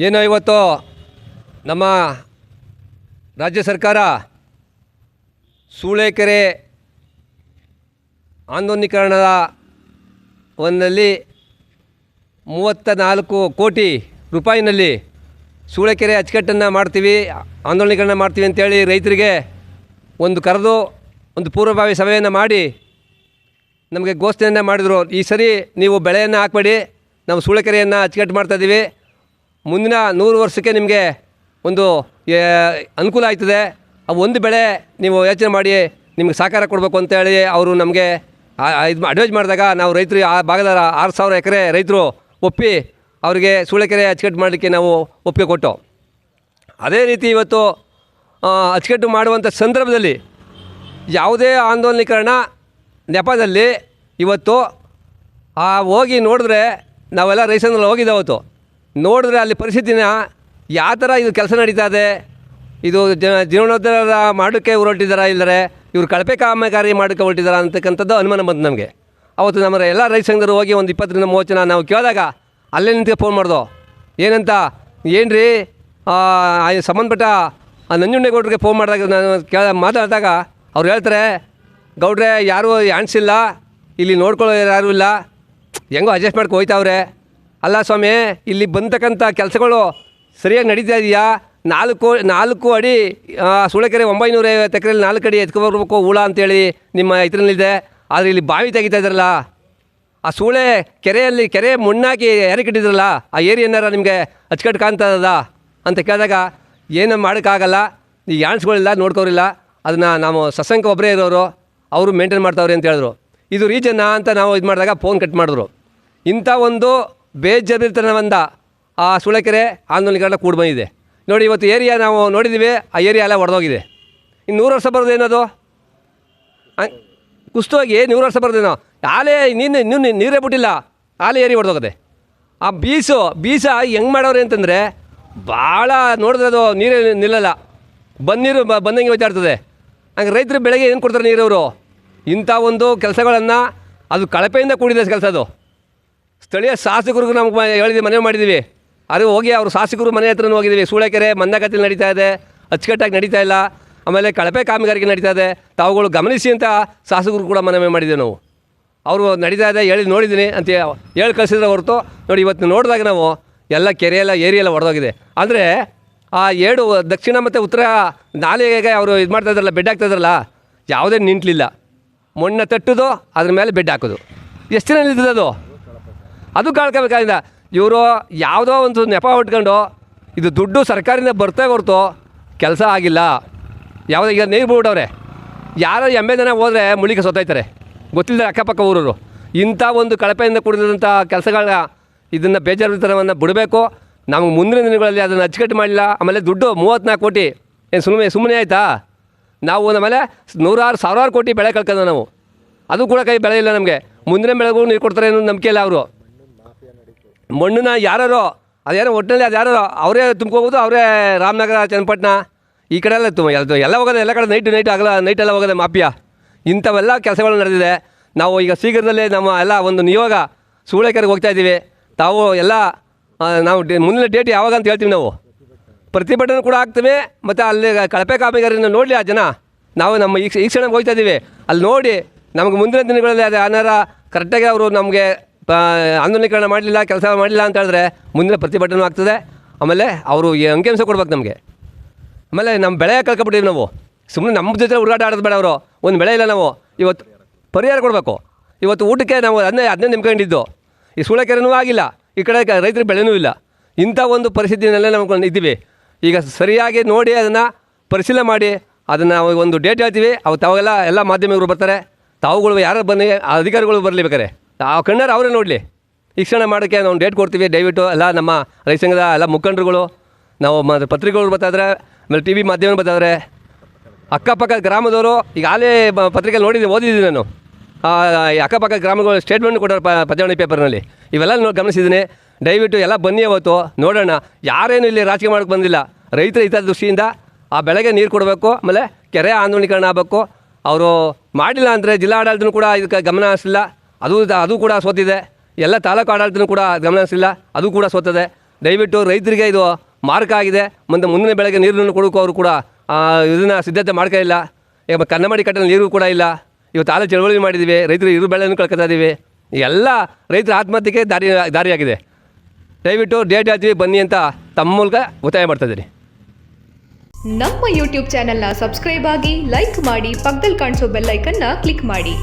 ಏನೋ ಇವತ್ತು ನಮ್ಮ ರಾಜ್ಯ ಸರ್ಕಾರ ಸೂಳೆಕೆರೆ ಆಂದೋಲನೀಕರಣದ ಒಂದಲ್ಲಿ 34 ಕೋಟಿ ರೂಪಾಯಿನಲ್ಲಿ ಸೂಳೆಕೆರೆ ಅಚ್ಚುಕಟ್ಟನ್ನು ಮಾಡ್ತೀವಿ, ಆಂದೋಲನೀಕರಣ ಮಾಡ್ತೀವಿ ಅಂತೇಳಿ ರೈತರಿಗೆ ಕರೆದು ಒಂದು ಪೂರ್ವಭಾವಿ ಸಭೆಯನ್ನು ಮಾಡಿ ನಮಗೆ ಘೋಷಣೆಯನ್ನು ಮಾಡಿದರು. ಈ ಸರಿ ನೀವು ಬೆಳೆಯನ್ನು ಹಾಕಬೇಡಿ, ನಾವು ಸೂಳೆಕೆರೆಯನ್ನು ಅಚ್ಚುಕಟ್ಟು ಮಾಡ್ತಾಯಿದ್ದೀವಿ, ಮುಂದಿನ 100 ವರ್ಷಕ್ಕೆ ನಿಮಗೆ ಒಂದು ಅನುಕೂಲ ಆಯ್ತದೆ, ಆ ಒಂದು ಬೆಳೆ ನೀವು ಯೋಚನೆ ಮಾಡಿ ನಿಮಗೆ ಸಹಕಾರ ಕೊಡಬೇಕು ಅಂತೇಳಿ ಅವರು ನಮಗೆ ಅಡ್ವೈಸ್ ಮಾಡಿದಾಗ ನಾವು ರೈತರು ಆ ಭಾಗದ 6,000 ಎಕರೆ ರೈತರು ಒಪ್ಪಿ ಅವರಿಗೆ ಸೂಳೆಕೆರೆ ಅಚ್ಚುಕಟ್ಟು ಮಾಡಲಿಕ್ಕೆ ನಾವು ಒಪ್ಪಿಗೆ ಕೊಟ್ಟು, ಅದೇ ರೀತಿ ಇವತ್ತು ಅಚ್ಚುಕಟ್ಟು ಮಾಡುವಂಥ ಸಂದರ್ಭದಲ್ಲಿ ಯಾವುದೇ ಆಂದೋಲನೀಕರಣ ನೆಪದಲ್ಲಿ ಇವತ್ತು ಹೋಗಿ ನೋಡಿದ್ರೆ ನಾವೆಲ್ಲ ರೈತರಲ್ಲಿ ಹೋಗಿದ್ದಾವತ್ತು ನೋಡಿದ್ರೆ ಅಲ್ಲಿ ಪರಿಸ್ಥಿತಿನ ಯಾವ ಥರ ಇದು ಕೆಲಸ ನಡೀತಾ ಇದೆ, ಇದು ಜೀವನೋದ್ಧಾರ ಮಾಡೋಕ್ಕೆ ಹೊರಟಿದ್ದಾರಾ ಇಲ್ಲರೆ ಇವರು ಕಳಪೆ ಕಾಮಗಾರಿ ಮಾಡೋಕ್ಕೆ ಹೊರಟಿದ್ದಾರಾ ಅಂತಕ್ಕಂಥದ್ದು ಅನುಮಾನ ಬಂತು ನಮಗೆ. ಅವತ್ತು ನಮ್ಮ ಎಲ್ಲ ರೈತ ಸಂಘದರು ಹೋಗಿ ಒಂದು 20-30 ಜನ ನಾವು ಕೇಳಿದಾಗ ಅಲ್ಲೇ ನಿಂತು ಫೋನ್ ಮಾಡ್ದೋ, ಏನಂತ ಏನು ರೀ ಸಂಬಂಧಪಟ್ಟ ನಂಜುಂಡೇಗೌಡರಿಗೆ ಫೋನ್ ಮಾಡಿದಾಗ ನಾನು ಮಾತಾಡಿದಾಗ ಅವ್ರು ಹೇಳ್ತಾರೆ, ಗೌಡ್ರೆ ಯಾರೂ ಆಣಿಸಿಲ್ಲ, ಇಲ್ಲಿ ನೋಡ್ಕೊಳ್ಳೋ ಯಾರೂ ಇಲ್ಲ, ಹೆಂಗೋ ಅಡ್ಜಸ್ಟ್ ಮಾಡ್ಕೊ ಹೋಯ್ತಾವ್ರೆ. ಅಲ್ಲ ಸ್ವಾಮಿ, ಇಲ್ಲಿ ಬಂದತಕ್ಕಂಥ ಕೆಲಸಗಳು ಸರಿಯಾಗಿ ನಡೀತಾ ಇದೆಯಾ? 4 ಅಡಿ ಸೂಳೆಕೆರೆ 950 ಎಕರೆಯಲ್ಲಿ 4 ಅಡಿ ಎತ್ಕೊಬರ್ಬೇಕು ಹೂಳ ಅಂತೇಳಿ ನಿಮ್ಮ ಇದರಲ್ಲಿದೆ, ಆದರೆ ಇಲ್ಲಿ ಬಾವಿ ತೆಗಿತಾ ಇದ್ದಾರಲ್ಲ, ಆ ಸೂಳೆ ಕೆರೆಯಲ್ಲಿ ಕೆರೆ ಮಣ್ಣಾಕಿ ಕಟ್ಟಿದ್ರಲ್ಲ, ಆ ಏರಿಯನ್ನಾರ ನಿಮಗೆ ಅಚ್ಚುಕಟ್ಟು ಕಾಣ್ತದ ಅಂತ ಕೇಳಿದಾಗ ಏನು ಮಾಡೋಕ್ಕಾಗಲ್ಲ, ಈ ಯಾಣ್ಸ್ಗಳಿಲ್ಲ ನೋಡ್ಕೋರಿಲ್ಲ, ಅದನ್ನು ನಾವು ಸಸಂಕ ಒಬ್ಬರೇ ಇರೋರು, ಅವರು ಮೇಂಟೈನ್ ಮಾಡ್ತಾವ್ರಿ ಅಂತ ಹೇಳಿದ್ರು. ಇದು ರೀಜನ್ನ ಅಂತ ನಾವು ಇದು ಮಾಡಿದಾಗ ಫೋನ್ ಕಟ್ ಮಾಡಿದ್ರು. ಇಂಥ ಒಂದು ಬೇಜಾರಿತನದಿಂದ ಆ ಸೂಳೆಕೆರೆ ಆಂದೋಲನೀಕರಣ ಕೂಡ ಬಂದಿದೆ ನೋಡಿ. ಇವತ್ತು ಏರಿಯಾ ನಾವು ನೋಡಿದ್ದೀವಿ, ಆ ಏರಿಯಾ ಎಲ್ಲ ಒಡೆದೋಗಿದೆ. ಇನ್ನು 100 ವರ್ಷ ಬರೋದು ಏನದು ಕುಸ್ತೋಗಿ 100 ವರ್ಷ ಬರೋದೇನೋ, ಆಲೇ ನೀರೇ ಬಿಟ್ಟಿಲ್ಲ, ಆಲೇ ಏರಿ ಹೊಡೆದೋಗದೆ. ಆ ಬೀಸ ಹೆಂಗೆ ಮಾಡೋರು ಅಂತಂದರೆ ಭಾಳ ನೋಡಿದ್ರೆ ಅದು ನೀರೇ ನಿಲ್ಲಲ್ಲ, ನೀರು ಬಂದಂಗೆ ಹೋಗ್ತಾಯಿರ್ತದೆ. ಹಂಗೆ ರೈತರು ಬೆಳಗ್ಗೆ ಏನು ಕೊಡ್ತಾರೆ ನೀರವರು? ಇಂಥ ಒಂದು ಕೆಲಸಗಳನ್ನು ಅದು ಕಳಪೆಯಿಂದ ಕೂಡಿದೆ ಕೆಲಸ. ಅದು ಸ್ಥಳೀಯ ಶಾಸಕರಿಗೂ ನಮ್ಗೆ ಹೇಳಿದ್ವಿ, ಮನವಿ ಮಾಡಿದ್ದೀವಿ, ಅದು ಹೋಗಿ ಅವರು ಶಾಸಕರು ಮನೆ ಹತ್ರನೂ ಹೋಗಿದ್ದೀವಿ. ಸೂಳೆಕೆರೆ ಮಂದಗತಿಯಲ್ಲಿ ನಡೀತಾ ಇದೆ, ಅಚ್ಚುಕಟ್ಟಾಗಿ ನಡೀತಾ ಇಲ್ಲ, ಆಮೇಲೆ ಕಳಪೆ ಕಾಮಗಾರಿಗೆ ನಡೀತಾ ಇದೆ, ತಾವುಗಳು ಗಮನಿಸಿ ಅಂತ ಶಾಸಕರು ಕೂಡ ಮನವಿ ಮಾಡಿದ್ದೀವಿ ನಾವು. ಅವರು ನಡೀತಾ ಇದೆ ಹೇಳಿ ನೋಡಿದ್ದೀನಿ ಅಂತ ಹೇಳಿ ಕಳಿಸಿದ್ರೆ ಹೊರತು ನೋಡಿ ಇವತ್ತು ನೋಡಿದಾಗ ನಾವು ಎಲ್ಲ ಕೆರೆಯೆಲ್ಲ ಏರಿಯೆಲ್ಲ ಹೊಡೆದೋಗಿದೆ. ಅಂದರೆ ಆ 2 ದಕ್ಷಿಣ ಮತ್ತು ಉತ್ತರ ನಾಲೆಗೆ ಅವರು ಇದು ಮಾಡ್ತಾ ಇದ್ದಾರಲ್ಲ, ಬೆಡ್ ಹಾಕ್ತಾ ಇದ್ದಾರಲ್ಲ, ಯಾವುದೇ ನಿಂತಲಿಲ್ಲ. ಮಣ್ಣು ತಟ್ಟೋದು, ಅದ್ರ ಮೇಲೆ ಬೆಡ್ ಹಾಕೋದು, ಎಷ್ಟು ದಿನ ನಿಲ್ತದೆ ಅದು ಕಾಳ್ಕೋಬೇಕಾಗಿಲ್ಲ. ಇವರು ಯಾವುದೋ ಒಂದು ನೆಪ ಹೊಟ್ಕೊಂಡು ಇದು ದುಡ್ಡು ಸರ್ಕಾರದಿಂದ ಬರ್ತಾ ಹೊರತು ಕೆಲಸ ಆಗಿಲ್ಲ. ಯಾವುದೋ ಈಗ ನೀರು ಬಿಡ್ಬಿಟ್ಟವ್ರೆ, ಯಾರೋ ಎಮ್ಮೆ ಜನ ಹೋದರೆ ಮುಳಿಗೆ ಸೊತ್ತಾಯ್ತಾರೆ, ಗೊತ್ತಿಲ್ಲದೆ ಅಕ್ಕಪಕ್ಕ ಊರವರು. ಇಂಥ ಒಂದು ಕಳಪೆಯಿಂದ ಕೂಡಿದಂಥ ಕೆಲಸಗಳ ಇದನ್ನು ಬೇಜಾರುತನವನ್ನು ಬಿಡಬೇಕು. ನಮಗೆ ಮುಂದಿನ ದಿನಗಳಲ್ಲಿ ಅದನ್ನು ಅಚ್ಚುಕಟ್ಟು ಮಾಡಲಿಲ್ಲ. ಆಮೇಲೆ ದುಡ್ಡು 34 ಕೋಟಿ ಏನು ಸುಮ್ಮನೆ ಆಯಿತಾ? ನಾವು ಆಮೇಲೆ 100,000 ಕೋಟಿ ಬೆಳೆ ಕಳ್ಕೊಂಡು ನಾವು, ಅದು ಕೂಡ ಕೈ ಬೆಳೆ ಇಲ್ಲ ನಮಗೆ. ಮುಂದಿನ ಬೆಳೆಗೂ ನೀರು ಕೊಡ್ತಾರೆ ಅನ್ನೋ ನಂಬಿಕೆ ಇಲ್ಲ. ಅವರು ಮಣ್ಣನ್ನ ಯಾರೋ ಅದೇನೋ ಒಟ್ಟಿನಲ್ಲಿ ಅದು ಯಾರೋ ಅವರೇ ತುಂಬ್ಕೋಬೋದು, ಅವರೇ ರಾಮನಗರ ಚನ್ನಪಟ್ಟಣ ಈ ಕಡೆ ಎಲ್ಲ ಹೋಗೋದೆ, ಎಲ್ಲ ಕಡೆ ನೈಟ್ ಆಗಲ್ಲ, ನೈಟೆಲ್ಲ ಹೋಗೋದೆ ಮಾಫಿಯಾ. ಇಂಥವೆಲ್ಲ ಕೆಲಸಗಳು ನಡೆದಿದೆ. ನಾವು ಈಗ ಶೀಘ್ರದಲ್ಲೇ ನಮ್ಮ ಎಲ್ಲ ಒಂದು ನಿಯೋಗ ಸೂಳೆಕೆರೆಗೆ ಹೋಗ್ತಾಯಿದ್ದೀವಿ. ತಾವು ಎಲ್ಲ ನಾವು ಮುಂದಿನ ಡೇಟ್ ಯಾವಾಗ ಅಂತ ಹೇಳ್ತೀವಿ. ನಾವು ಪ್ರತಿಭಟನೆ ಕೂಡ ಆಗ್ತೀವಿ, ಮತ್ತು ಅಲ್ಲಿ ಕಳಪೆ ಕಾಮಗಾರಿನ ನೋಡಲಿ ಆ ಜನ. ನಾವು ನಮ್ಮ ಈ ಕ್ಷಣಕ್ಕೆ ಹೋಗ್ತಾಯಿದ್ದೀವಿ, ಅಲ್ಲಿ ನೋಡಿ ನಮಗೆ ಮುಂದಿನ ದಿನಗಳಲ್ಲಿ ಅದು ಅನಾರ ಕರೆಕ್ಟಾಗಿ ಅವರು ನಮಗೆ ಆಂದೋಲನೀಕರಣ ಮಾಡಲಿಲ್ಲ, ಕೆಲಸ ಮಾಡಲಿಲ್ಲ ಅಂತ ಹೇಳಿದ್ರೆ ಮುಂದಿನ ಪ್ರತಿಭಟನೆ ಆಗ್ತದೆ. ಆಮೇಲೆ ಅವರು ಅಂಕಿಅಂಶ ಕೊಡ್ಬೇಕು ನಮಗೆ. ಆಮೇಲೆ ನಮ್ಮ ಬೆಳೆ ಕಳ್ಕೊಬಿಟ್ಟಿವಿ ನಾವು. ಸುಮ್ಮನೆ ನಮ್ಮ ಜೊತೆ ಹುಡುಗಾಟ ಆಡೋದು ಬೇಡ. ಅವರು ಒಂದು ಬೆಳೆ ಇಲ್ಲ, ನಾವು ಇವತ್ತು ಪರಿಹಾರ ಕೊಡಬೇಕು. ಇವತ್ತು ಊಟಕ್ಕೆ ನಾವು ಅದನ್ನೇ ನಿಂತ್ಕೊಂಡಿದ್ದು. ಈ ಸೂಳೆಕೆರೆನೂ ಆಗಿಲ್ಲ, ಈ ಕಡೆ ರೈತರಿಗೆ ಬೆಳೆನೂ ಇಲ್ಲ. ಇಂಥ ಒಂದು ಪರಿಸ್ಥಿತಿನಲ್ಲೇ ನಾವು ಇದ್ದೀವಿ. ಈಗ ಸರಿಯಾಗಿ ನೋಡಿ ಅದನ್ನು ಪರಿಶೀಲನೆ ಮಾಡಿ ಅದನ್ನು ನಾವು ಒಂದು ಡೇಟ್ ಹೇಳ್ತೀವಿ. ಅವು ತಾವೆಲ್ಲ ಎಲ್ಲ ಮಾಧ್ಯಮಗಳು ಬರ್ತಾರೆ, ತಾವುಗಳು ಯಾರು ಬನ್ನಿ, ಅಧಿಕಾರಿಗಳು ಬರಲಿ, ಬೇಕಾರೆ ಆ ಕಣ್ಣಾರು ಅವರೇ ನೋಡಲಿ. ಈ ಕ್ಷಣ ಮಾಡೋಕ್ಕೆ ನಾವು ಡೇಟ್ ಕೊಡ್ತೀವಿ. ದಯವಿಟ್ಟು ಎಲ್ಲ ನಮ್ಮ ರೈತ ಸಂಘದ ಎಲ್ಲ ಮುಖಂಡರುಗಳು, ನಾವು ಪತ್ರಿಕೆಗಳು ಬರ್ತಾಯಿದ್ರೆ, ಆಮೇಲೆ TV ಮಾಧ್ಯಮ ಬರ್ತಾಯಿದ್ರೆ, ಅಕ್ಕಪಕ್ಕ ಗ್ರಾಮದವರು ಈಗಾಗಲೇ ಪತ್ರಿಕೆಯಲ್ಲಿ ಓದಿದ್ದೀನಿ ನಾನು. ಅಕ್ಕಪಕ್ಕ ಗ್ರಾಮಗಳು ಸ್ಟೇಟ್ಮೆಂಟ್ ಕೊಟ್ಟರು ಪ್ರಜಾವಾಣಿ ಪೇಪರ್ನಲ್ಲಿ. ಇವೆಲ್ಲ ಗಮನಿಸಿದ್ದೀನಿ. ದಯವಿಟ್ಟು ಎಲ್ಲ ಬನ್ನಿ, ಅವತ್ತು ನೋಡೋಣ. ಯಾರೇನು ಇಲ್ಲಿ ರಾಜಕೀಯ ಮಾಡೋಕ್ಕೆ ಬಂದಿಲ್ಲ, ರೈತರ ಹಿತದೃಷ್ಟಿಯಿಂದ ಆ ಬೆಳೆಗೆ ನೀರು ಕೊಡಬೇಕು, ಆಮೇಲೆ ಕೆರೆ ಆಂದೋಲನೀಕರಣ ಆಗಬೇಕು. ಅವರು ಮಾಡಿಲ್ಲ ಅಂದರೆ ಜಿಲ್ಲಾಡಳಿತನೂ ಕೂಡ ಇದಕ್ಕೆ ಗಮನ ಹರಿಸಿಲ್ಲ, ಅದು ಕೂಡ ಸೋತಿದೆ. ಎಲ್ಲ ತಾಲೂಕು ಆಡಳಿತನೂ ಕೂಡ ಗಮನ ಹರಿಸಿಲ್ಲ, ಅದು ಕೂಡ ಸೋತದೆ. ದಯವಿಟ್ಟು ರೈತರಿಗೆ ಇದು ಮಾರ್ಕ ಆಗಿದೆ. ಮತ್ತು ಮುಂದಿನ ಬೆಳೆಗೆ ನೀರನ್ನು ಕೊಡೋಕ್ಕೂ ಅವರು ಕೂಡ ಇದನ್ನು ಸಿದ್ಧತೆ ಮಾಡ್ಕೊಂಡಿಲ್ಲ. ಈಗ ಕನ್ನಂಬಾಡಿ ಕಟ್ಟಲು ನೀರು ಕೂಡ ಇಲ್ಲ. ಇವತ್ತು ಆಲೆ ಚಳವಳಿ ಮಾಡಿದ್ದೀವಿ, ರೈತರು ಇರು ಬೆಳೆಯನ್ನು ಕಳ್ಕೊತಾ ಇದ್ದೀವಿ. ಎಲ್ಲ ರೈತರ ಆತ್ಮಹತ್ಯೆಗೆ ದಾರಿಯಾಗಿದೆ. ದಯವಿಟ್ಟು ಡೇಟ್ ಹೇಳ್ತೀವಿ ಬನ್ನಿ ಅಂತ ತಮ್ಮ ಮೂಲಕ ಒತ್ತಾಯ ಮಾಡ್ತಾಯಿದ್ದೀನಿ. ನಮ್ಮ ಯೂಟ್ಯೂಬ್ ಚಾನೆಲ್ನ ಸಬ್ಸ್ಕ್ರೈಬ್ ಆಗಿ, ಲೈಕ್ ಮಾಡಿ, ಪಕ್ಕದಲ್ಲಿ ಕಾಣಿಸೋ ಬೆಲ್ ಐಕನ್ನ ಕ್ಲಿಕ್ ಮಾಡಿ.